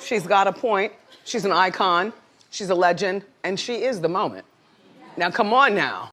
She's got a point. She's an icon. She's a legend. And she is the moment. Now, come on now.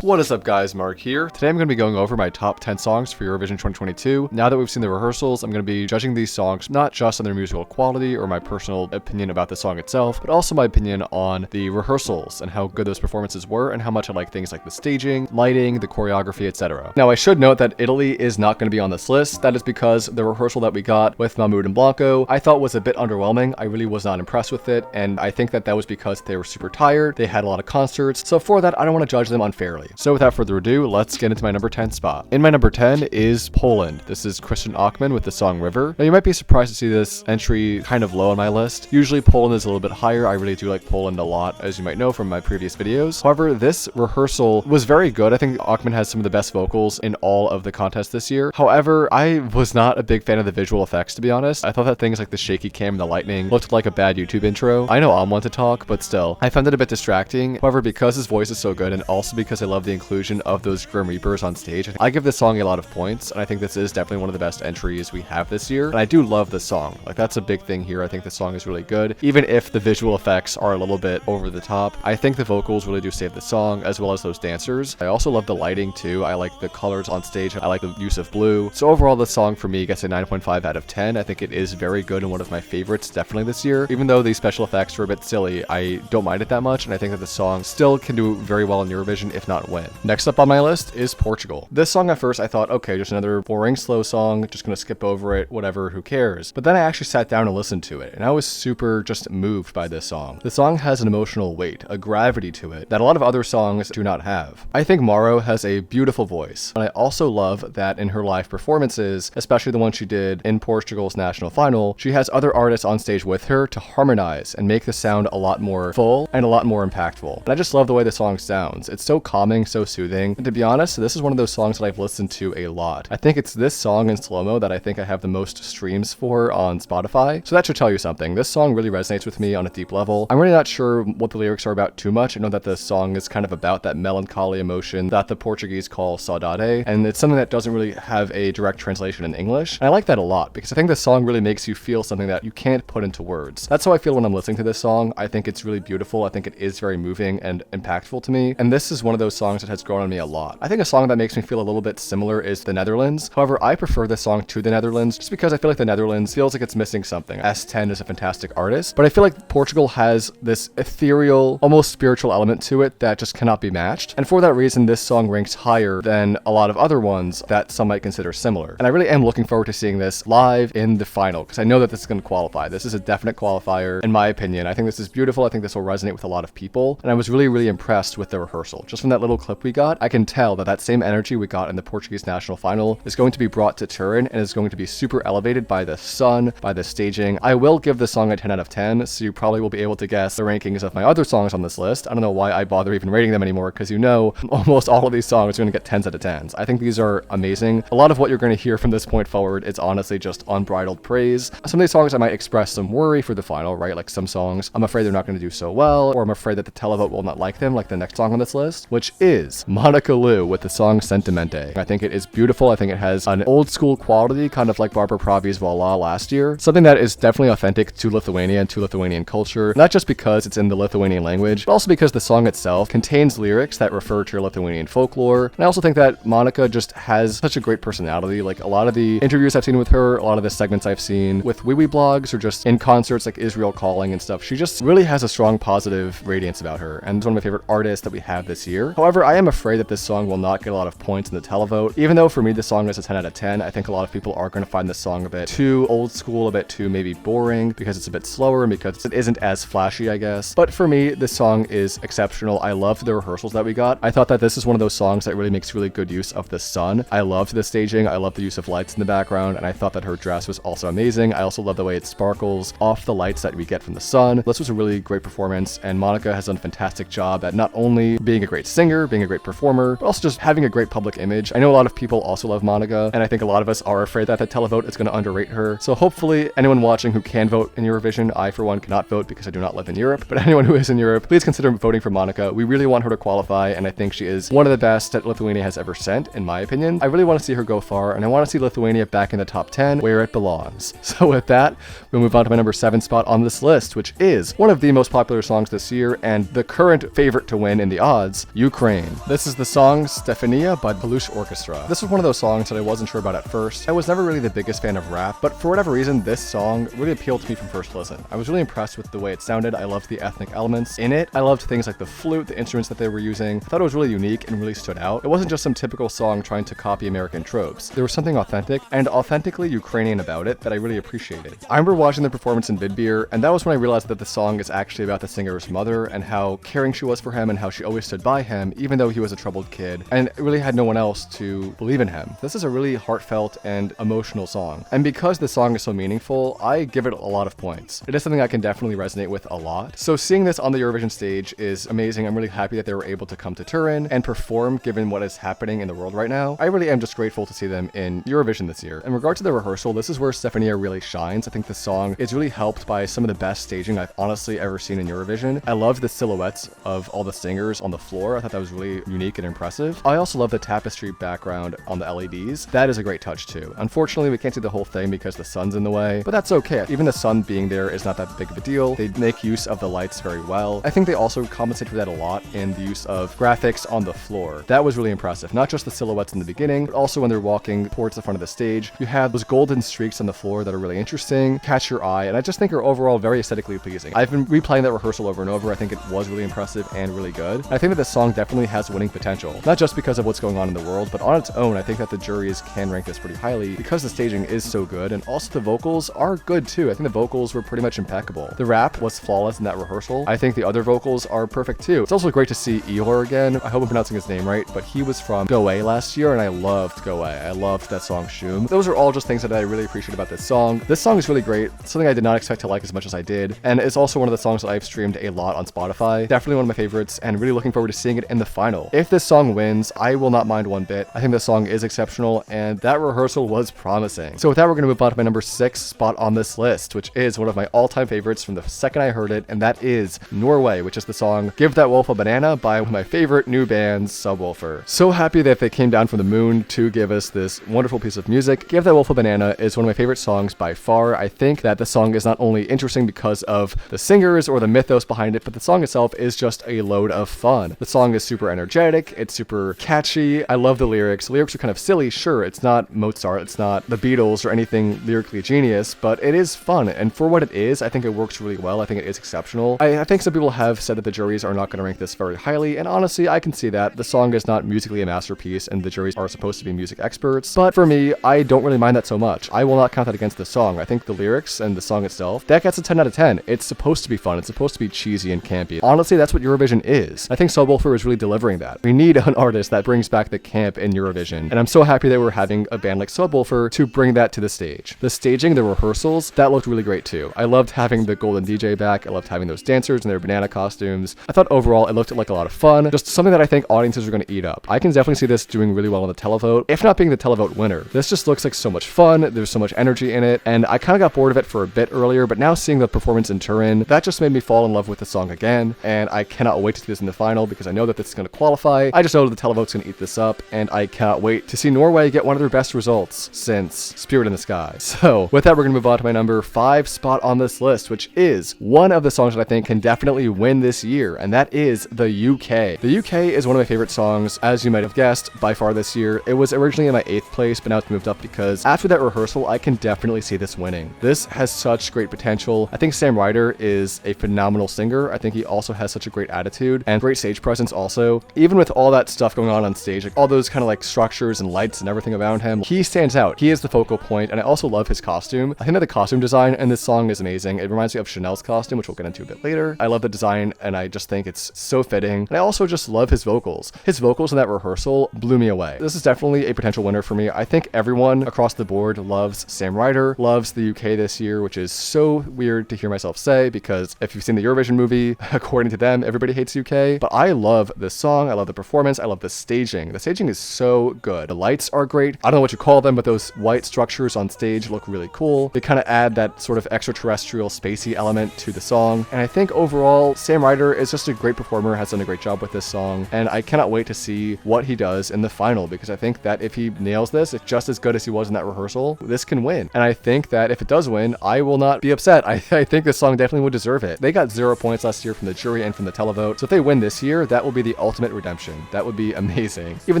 What is up guys, Mark here. Today I'm going to be going over my top 10 songs for Eurovision 2022. Now that we've seen the rehearsals, I'm going to be judging these songs not just on their musical quality or my personal opinion about the song itself, but also my opinion on the rehearsals and how good those performances were and how much I like things like the staging, lighting, the choreography, etc. Now I should note that Italy is not going to be on this list. That is because the rehearsal that we got with Mahmood and Blanco I thought was a bit underwhelming. I really was not impressed with it, and I think that that was because they were super tired, they had a lot of concerts, so for that I don't want to judge them unfairly. So without further ado, let's get into my number 10 spot. In my number 10 is Poland. This is Christian Ackman with the song River. Now you might be surprised to see this entry kind of low on my list. Usually Poland is a little bit higher. I really do like Poland a lot, as you might know from my previous videos. However, this rehearsal was very good. I think Ackman has some of the best vocals in all of the contests this year. However, I was not a big fan of the visual effects, to be honest. I thought that things like the shaky cam and the lightning looked like a bad YouTube intro. I know I'm one to talk, but still, I found it a bit distracting. However, because his voice is so good, and also because I love the inclusion of those Grim Reapers on stage, I give this song a lot of points, and I think this is definitely one of the best entries we have this year. And I do love this song. Like, that's a big thing here. I think the song is really good, even if the visual effects are a little bit over the top. I think the vocals really do save the song, as well as those dancers. I also love the lighting too. I like the colors on stage. I like the use of blue. So overall, the song for me gets a 9.5 out of 10. I think it is very good and one of my favorites definitely this year. Even though the special effects were a bit silly, I don't mind it that much, and I think that the song still can do very well in Eurovision, if not win. Next up on my list is Portugal. This song at first I thought, okay, just another boring slow song, just gonna skip over it, whatever, who cares? But then I actually sat down and listened to it, and I was super just moved by this song. The song has an emotional weight, a gravity to it that a lot of other songs do not have. I think Maro has a beautiful voice, and I also love that in her live performances, especially the one she did in Portugal's national final, she has other artists on stage with her to harmonize and make the sound a lot more full and a lot more impactful. And I just love the way the song sounds. It's so calming, so soothing, and to be honest, this is one of those songs that I've listened to a lot. I think it's this song and SloMo that I think I have the most streams for on Spotify, so that should tell you something. This song really resonates with me on a deep level. I'm really not sure what the lyrics are about too much. I know that the song is kind of about that melancholy emotion that the Portuguese call saudade, and it's something that doesn't really have a direct translation in English. And I like that a lot because I think this song really makes you feel something that you can't put into words. That's how I feel when I'm listening to this song. I think it's really beautiful. I think it is very moving and impactful to me, and this is one of those songs that has grown on me a lot. I think a song that makes me feel a little bit similar is The Netherlands. However, I prefer this song to The Netherlands just because I feel like The Netherlands feels like it's missing something. S10 is a fantastic artist, but I feel like Portugal has this ethereal, almost spiritual element to it that just cannot be matched. And for that reason, this song ranks higher than a lot of other ones that some might consider similar. And I really am looking forward to seeing this live in the final because I know that this is going to qualify. This is a definite qualifier in my opinion. I think this is beautiful. I think this will resonate with a lot of people. And I was really impressed with the rehearsal. Just from that little clip we got, I can tell that that same energy we got in the Portuguese national final is going to be brought to Turin and is going to be super elevated by the sun, by the staging. I will give this song a 10 out of 10, so you probably will be able to guess the rankings of my other songs on this list. I don't know why I bother even rating them anymore, because you know almost all of these songs are going to get 10s out of 10s. I think these are amazing. A lot of what you're going to hear from this point forward is honestly just unbridled praise. Some of these songs I might express some worry for the final, right? Like some songs I'm afraid they're not going to do so well, or I'm afraid that the televote will not like them, like the next song on this list, which is Monica Liu with the song Sentimente. I think it is beautiful. I think it has an old school quality, kind of like Barbara Pravi's Voila last year. Something that is definitely authentic to Lithuania and to Lithuanian culture, not just because it's in the Lithuanian language, but also because the song itself contains lyrics that refer to Lithuanian folklore. And I also think that Monica just has such a great personality. Like a lot of the interviews I've seen with her, a lot of the segments I've seen with wee blogs or just in concerts like Israel Calling and stuff, she just really has a strong positive radiance about her, and it's one of my favorite artists that we have this year. However, I am afraid that this song will not get a lot of points in the televote. Even though for me this song is a 10 out of 10, I think a lot of people are going to find this song a bit too old school, a bit too maybe boring because it's a bit slower and because it isn't as flashy, I guess. But for me, this song is exceptional. I loved the rehearsals that we got. I thought that this is one of those songs that really makes really good use of the sun. I loved the staging. I loved the use of lights in the background, and I thought that her dress was also amazing. I also love the way it sparkles off the lights that we get from the sun. This was a really great performance, and Monica has done a fantastic job at not only being a great singer, being a great performer, but also just having a great public image. I know a lot of people also love Monica, and I think a lot of us are afraid that the televote is going to underrate her. So hopefully anyone watching who can vote in Eurovision, I for one cannot vote because I do not live in Europe, but anyone who is in Europe, please consider voting for Monica. We really want her to qualify, and I think she is one of the best that Lithuania has ever sent, in my opinion. I really want to see her go far, and I want to see Lithuania back in the top 10 where it belongs. So with that, we'll move on to my number 7 spot on this list, which is one of the most popular songs this year and the current favorite to win in the odds, Ukraine. This is the song Stefania by Belush Orchestra. This was one of those songs that I wasn't sure about at first. I was never really the biggest fan of rap, but for whatever reason, this song really appealed to me from first listen. I was really impressed with the way it sounded. I loved the ethnic elements in it. I loved things like the flute, the instruments that they were using. I thought it was really unique and really stood out. It wasn't just some typical song trying to copy American tropes. There was something authentic and authentically Ukrainian about it that I really appreciated. I remember watching the performance in Vidbeer, and that was when I realized that the song is actually about the singer's mother and how caring she was for him and how she always stood by him even though he was a troubled kid and really had no one else to believe in him. This is a really heartfelt and emotional song, and because the song is so meaningful, I give it a lot of points. It is something I can definitely resonate with a lot. So seeing this on the Eurovision stage is amazing. I'm really happy that they were able to come to Turin and perform given what is happening in the world right now. I really am just grateful to see them in Eurovision this year. In regard to the rehearsal, this is where Stefania really shines. I think the song is really helped by some of the best staging I've honestly ever seen in Eurovision. I loved the silhouettes of all the singers on the floor. I thought that was really unique and impressive. I also love the tapestry background on the LEDs. That is a great touch too. Unfortunately, we can't see the whole thing because the sun's in the way, but that's okay. Even the sun being there is not that big of a deal. They make use of the lights very well. I think they also compensate for that a lot in the use of graphics on the floor. That was really impressive. Not just the silhouettes in the beginning, but also when they're walking towards the front of the stage. You have those golden streaks on the floor that are really interesting, catch your eye, and I just think are overall very aesthetically pleasing. I've been replaying that rehearsal over and over. I think it was really impressive and really good. I think that this song definitely has winning potential, not just because of what's going on in the world, but on its own, I think that the juries can rank this pretty highly because the staging is so good, and also the vocals are good too. I think the vocals were pretty much impeccable. The rap was flawless in that rehearsal. I think the other vocals are perfect too. It's also great to see Ihor again. I hope I'm pronouncing his name right, but he was from Go Away last year, and I loved Go Away. I loved that song Shum. Those are all just things that I really appreciate about this song. This song is really great, something I did not expect to like as much as I did, and it's also one of the songs that I've streamed a lot on Spotify. Definitely one of my favorites, and really looking forward to seeing it in the final. If this song wins, I will not mind one bit. I think the song is exceptional, and that rehearsal was promising. So with that, we're going to move on to my number 6 spot on this list, which is one of my all-time favorites from the second I heard it, and that is Norway, which is the song Give That Wolf a Banana by one of my favorite new bands, Subwoofer. So happy that they came down from the moon to give us this wonderful piece of music. Give That Wolf a Banana is one of my favorite songs by far. I think that the song is not only interesting because of the singers or the mythos behind it, but the song itself is just a load of fun. The song is super energetic, it's super catchy. I love the lyrics. The lyrics are kind of silly, sure, it's not Mozart, it's not the Beatles or anything lyrically genius, but it is fun, and for what it is, I think it works really well. I think it is exceptional. I think some people have said that the juries are not going to rank this very highly, and honestly, I can see that. The song is not musically a masterpiece, and the juries are supposed to be music experts, but for me, I don't really mind that so much. I will not count that against the song. I think the lyrics and the song itself, that gets a 10 out of 10. It's supposed to be fun. It's supposed to be cheesy and campy. Honestly, that's what Eurovision is. I think Subwoofer is really delivering that. We need an artist that brings back the camp in Eurovision, and I'm so happy that we're having a band like Subwoofer to bring that to the stage. The staging, the rehearsals, that looked really great too. I loved having the golden DJ back. I loved having those dancers in their banana costumes. I thought overall it looked like a lot of fun. Just something that I think audiences are going to eat up. I can definitely see this doing really well on the televote, if not being the televote winner. This just looks like so much fun. There's so much energy in it, and I kind of got bored of it for a bit earlier, but now seeing the performance in Turin, that just made me fall in love with the song again, and I cannot wait to see this in the final because I know that this is going to qualify. I just know that the televote's going to eat this up, and I cannot wait to see Norway get one of their best results since Spirit in the Sky. So with that, we're going to move on to my number 5 spot on this list, which is one of the songs that I think can definitely win this year, and that is the UK. The UK is one of my favorite songs, as you might have guessed, by far this year. It was originally in my 8th place, but now it's moved up because after that rehearsal, I can definitely see this winning. This has such great potential. I think Sam Ryder is a phenomenal singer. I think he also has such a great attitude and great stage presence also. Even with all that stuff going on stage, like all those kind of like structures and lights and everything around him, he stands out. He is the focal point, and I also love his costume. I think that the costume design in this song is amazing. It reminds me of Chanel's costume, which we'll get into a bit later. I love the design, and I just think it's so fitting. And I also just love his vocals. His vocals in that rehearsal blew me away. This is definitely a potential winner for me. I think everyone across the board loves Sam Ryder, loves the UK this year, which is so weird to hear myself say because if you've seen the Eurovision movie, according to them, everybody hates UK. But I love this song, I love the performance, I love the staging. The staging is so good. The lights are great. I don't know what you call them, but those white structures on stage look really cool. They kind of add that sort of extraterrestrial, spacey element to the song. And I think overall, Sam Ryder is just a great performer, has done a great job with this song. And I cannot wait to see what he does in the final, because I think that if he nails this, it's just as good as he was in that rehearsal. This can win. And I think that if it does win, I will not be upset. I think this song definitely would deserve it. They got 0 points last year from the jury and from the televote. So if they win this year, that will be the ultimate redemption. That would be amazing. Even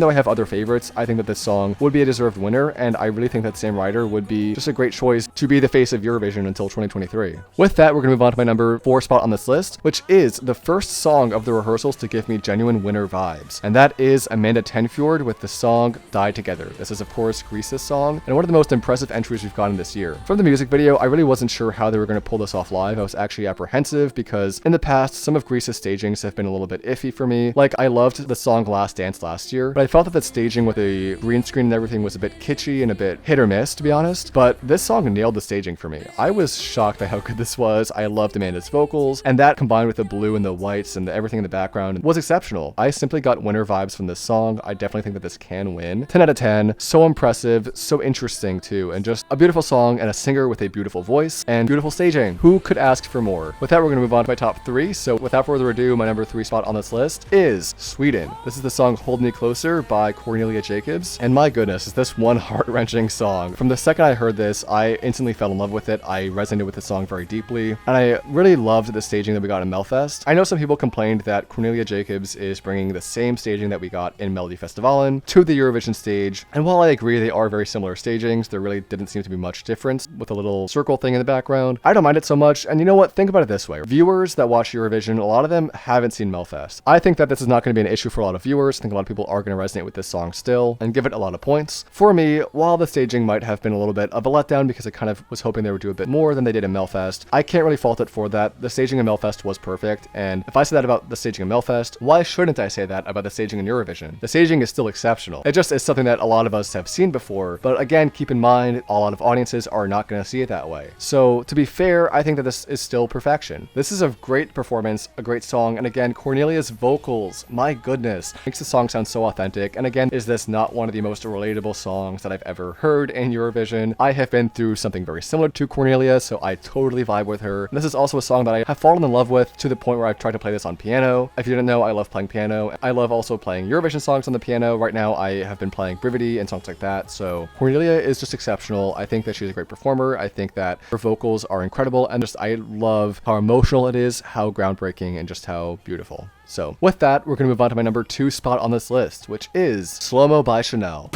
though I have other favorites, I think that this song would be a deserved winner. And I really think that Sam Ryder would be just a great choice to be the face of Eurovision until 2023. With that, we're going to move on to my number 4 spot on this list, which is the first song of the rehearsals to give me genuine winner vibes. And that is Amanda Tenfjord with the song Die Together. This is, of course, Greece's song, and one of the most impressive entries we've gotten this year. From the music video, I really wasn't sure how they were going to pull this off live. I was actually apprehensive because in the past, some of Greece's stagings have been a little bit iffy for me. Like, I loved the song Last Dance last year, but I felt that the staging with the green screen and everything was a bit kitschy and a bit hit or miss, to be honest. But this song nailed the staging for me. I was shocked by how good this was. I loved Amanda's vocals, and that combined with the blue and the whites and everything in the background was exceptional. I simply got winner vibes from this song. I definitely think that this can win. 10 out of 10. So impressive, so interesting too, and just a beautiful song and a singer with a beautiful voice and beautiful staging. Who could ask for more? With that, we're going to move on to my top 3. So without further ado, my number 3 spot on this list is Sweden. This is the song Hold Me Closer by Cornelia Jacobs, and my goodness, is this one heart-wrenching song. From the second I heard this, I instantly fell in love with it. I resonated with the song very deeply, and I really loved the staging that we got in Melfest. I know some people complained that Cornelia Jacobs is bringing the same staging that we got in Melodifestivalen to the Eurovision stage, and while I agree they are very similar stagings, there really didn't seem to be much difference with a little circle thing in the background. I don't mind it so much, and you know what? Think about it this way. Viewers that watch Eurovision, a lot of them haven't seen Melfest. I think that this is not going to be an issue for a lot of viewers. I think a lot of people are going to resonate with this song still and give it a lot of points. For me, while the staging might have been a little bit of a letdown because I kind of was hoping they would do a bit more than they did in Melfest, I can't really fault it for that. The staging in Melfest was perfect, and if I say that about the staging in Melfest, why shouldn't I say that about the staging in Eurovision? The staging is still exceptional. It just is something that a lot of us have seen before, but again, keep in mind, a lot of audiences are not going to see it that way. So to be fair, I think that this is still perfection. This is a great performance, a great song, and again, Cornelia's vocals, my goodness, makes the song sound so authentic. And again, is this not one of the most relatable songs that I've ever heard in Eurovision? I have been through something very similar to Cornelia, so I totally vibe with her. And this is also a song that I have fallen in love with to the point where I've tried to play this on piano. If you didn't know, I love playing piano. I love also playing Eurovision songs on the piano. Right now, I have been playing Brividi and songs like that. So Cornelia is just exceptional. I think that she's a great performer. I think that her vocals are incredible, and just I love how emotional it is, how groundbreaking, and just how beautiful. So with that, we're going to move on to my number 2 spot on this list, which is SloMo by Chanel.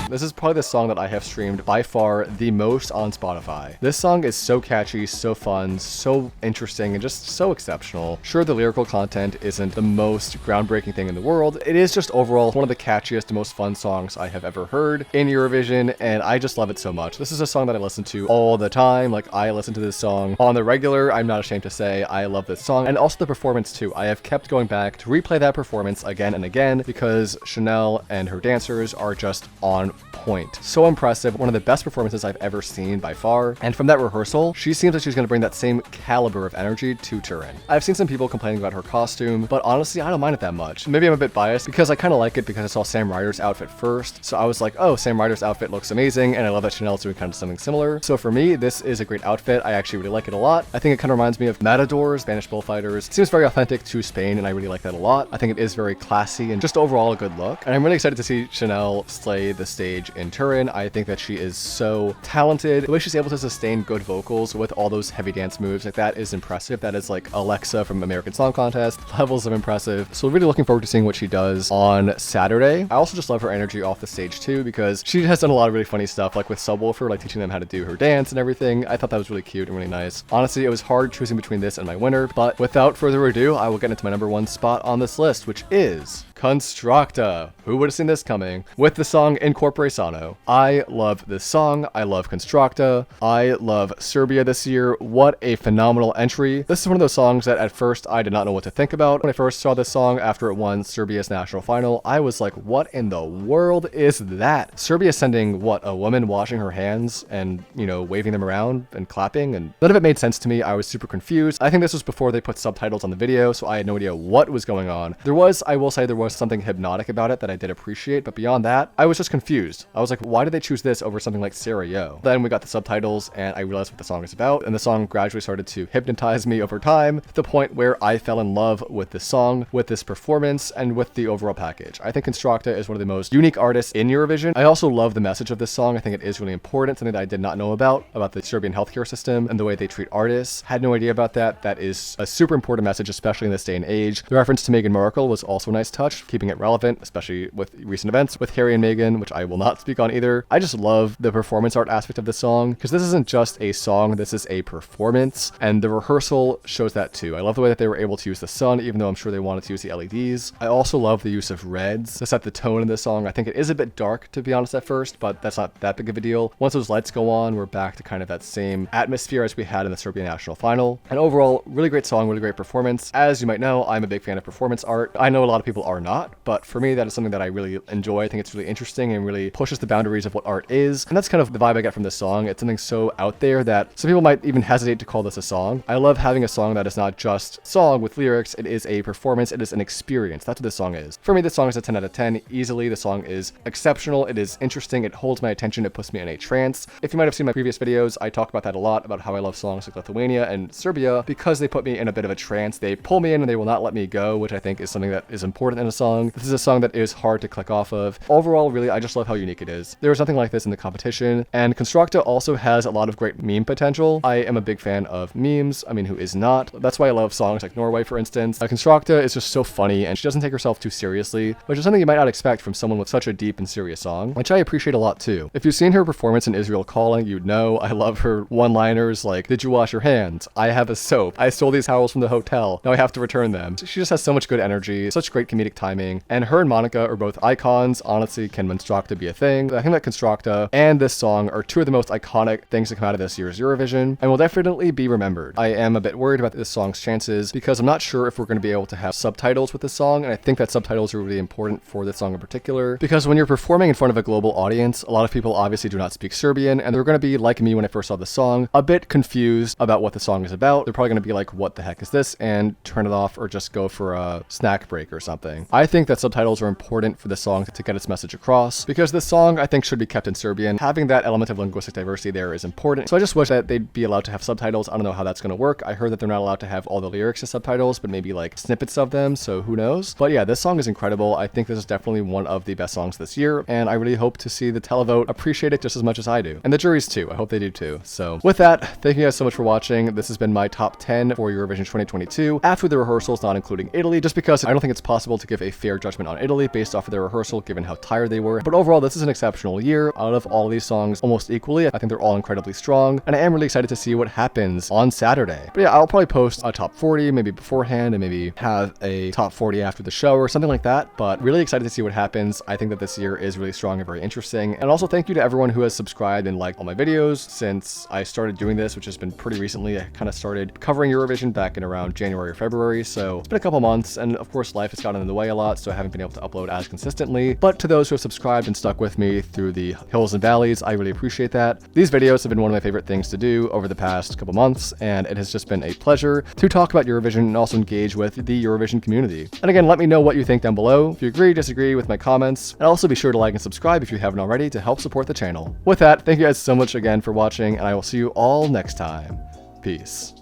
This is probably the song that I have streamed by far the most on Spotify. This song is so catchy, so fun, so interesting, and just so exceptional. Sure, the lyrical content isn't the most groundbreaking thing in the world. It is just overall one of the catchiest, most fun songs I have ever heard in Eurovision, and I just love it so much. This is a song that I listen to all the time. Like, I listen to this song on the regular. I'm not ashamed to say I love this song, and also the performance too. I have kept going back to replay that performance again and again because Chanel and her dancers are just on point. So impressive. One of the best performances I've ever seen by far. And from that rehearsal, she seems like she's going to bring that same caliber of energy to Turin. I've seen some people complaining about her costume, but honestly, I don't mind it that much. Maybe I'm a bit biased because I kind of like it because I saw Sam Ryder's outfit first. So I was like, oh, Sam Ryder's outfit looks amazing, and I love that Chanel's doing kind of something similar. So for me, this is a great outfit. I actually really like it a lot. I think it kind of reminds me of Matadors, Spanish bullfighters. It seems very authentic to Spain, and I really like that a lot. I think it is very classy and just overall a good look. And I'm really excited to see Chanel slay the stage in Turin. I think that she is so talented. The way she's able to sustain good vocals with all those heavy dance moves, like that is impressive. That is like Alexa from American Song Contest levels of impressive. So really looking forward to seeing what she does on Saturday. I also just love her energy off the stage too, because she has done a lot of really funny stuff, like with Subwoofer, like teaching them how to do her dance and everything. I thought that was really cute and really nice. Honestly, it was hard choosing between this and my winner, but without further ado, I will get into my number 1 spot on this list, which is Constructa. Who would have seen this coming? With the song Incorpore Sano. I love this song. I love Constructa. I love Serbia this year. What a phenomenal entry. This is one of those songs that at first I did not know what to think about. When I first saw this song after it won Serbia's national final, I was like, what in the world is that? Serbia sending, what, a woman washing her hands and, you know, waving them around and clapping, and none of it made sense to me. I was super confused. I think this was before they put subtitles on the video, so I had no idea what was going on. I will say there was something hypnotic about it that I did appreciate, but beyond that, I was just confused. I was like, why did they choose this over something like Sarajevo? Then we got the subtitles and I realized what the song is about, and the song gradually started to hypnotize me over time to the point where I fell in love with this song, with this performance, and with the overall package. I think Constructa is one of the most unique artists in Eurovision. I also love the message of this song. I think it is really important, something that I did not know about the Serbian healthcare system and the way they treat artists. Had no idea about that. That is a super important message, especially in this day and age. The reference to Meghan Markle was also a nice touch, keeping it relevant, especially with recent events with Harry and Meghan, which I will not speak on either. I just love the performance art aspect of this song, because this isn't just a song, this is a performance, and the rehearsal shows that too. I love the way that they were able to use the sun, even though I'm sure they wanted to use the LEDs. I also love the use of reds to set the tone in this song. I think it is a bit dark, to be honest, at first, but that's not that big of a deal. Once those lights go on, we're back to kind of that same atmosphere as we had in the Serbian national final. And overall, really great song, really great performance. As you might know, I'm a big fan of performance art. I know a lot of people are not, but for me, that is something that I really enjoy. I think it's really interesting and really pushes the boundaries of what art is. And that's kind of the vibe I get from this song. It's something so out there that some people might even hesitate to call this a song. I love having a song that is not just song with lyrics. It is a performance. It is an experience. That's what this song is. For me, this song is a 10 out of 10 easily. The song is exceptional. It is interesting. It holds my attention. It puts me in a trance. If you might have seen my previous videos, I talk about that a lot, about how I love songs like Lithuania and Serbia because they put me in a bit of a trance. They pull me in and they will not let me go, which I think is something that is important in a song. This is a song that is hard to click off of. Overall, really, I just love how unique it is. There is nothing like this in the competition, and Constructa also has a lot of great meme potential. I am a big fan of memes. I mean, who is not? That's why I love songs like Norway, for instance. Constructa is just so funny, and she doesn't take herself too seriously, which is something you might not expect from someone with such a deep and serious song, which I appreciate a lot too. If you've seen her performance in Israel Calling, you'd know I love her one-liners like, "Did you wash your hands? I have a soap. I stole these towels from the hotel. Now I have to return them." She just has so much good energy, such great comedic timing, and her and Monica are both icons. Honestly, can Constructa be a thing? I think that Constructa and this song are two of the most iconic things to come out of this year's Eurovision, and will definitely be remembered. I am a bit worried about this song's chances because I'm not sure if we're going to be able to have subtitles with this song, and I think that subtitles are really important for this song in particular, because when you're performing in front of a global audience, a lot of people obviously do not speak Serbian, and they're going to be, like me when I first saw the song, a bit confused about what the song is about. They're probably going to be like, what the heck is this? And turn it off or just go for a snack break or something. I think that subtitles are important for the song to get its message across, because this song I think should be kept in Serbian. Having that element of linguistic diversity there is important. So I just wish that they'd be allowed to have subtitles. I don't know how that's going to work. I heard that they're not allowed to have all the lyrics as subtitles, but maybe like snippets of them, so who knows? But yeah, this song is incredible. I think this is definitely one of the best songs this year, and I really hope to see the televote appreciate it just as much as I do. And the juries too. I hope they do too. So with that, thank you guys so much for watching. This has been my top 10 for Eurovision 2022 after the rehearsals, not including Italy, just because I don't think it's possible to give a fair judgment on Italy based off of their rehearsal, given how tired they were. But overall, this is an exceptional year. Out of all of these songs, almost equally, I think they're all incredibly strong, and I am really excited to see what happens on Saturday. But yeah, I'll probably post a top 40 maybe beforehand and maybe have a top 40 after the show or something like that, but really excited to see what happens. I think that this year is really strong and very interesting. And also thank you to everyone who has subscribed and liked all my videos since I started doing this, which has been pretty recently. I kind of started covering Eurovision back in around January or February, so it's been a couple months, and of course life has gotten in the way a lot, so I haven't been able to upload as consistently. But to those who have subscribed and stuck with me through the hills and valleys, I really appreciate that. These videos have been one of my favorite things to do over the past couple months, and it has just been a pleasure to talk about Eurovision and also engage with the Eurovision community. And again, let me know what you think down below, if you agree, disagree with my comments, and also be sure to like and subscribe if you haven't already to help support the channel. With that, thank you guys so much again for watching, and I will see you all next time. Peace.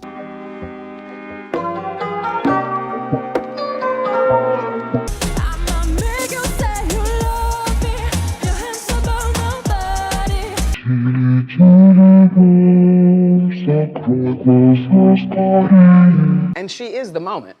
And she is the moment.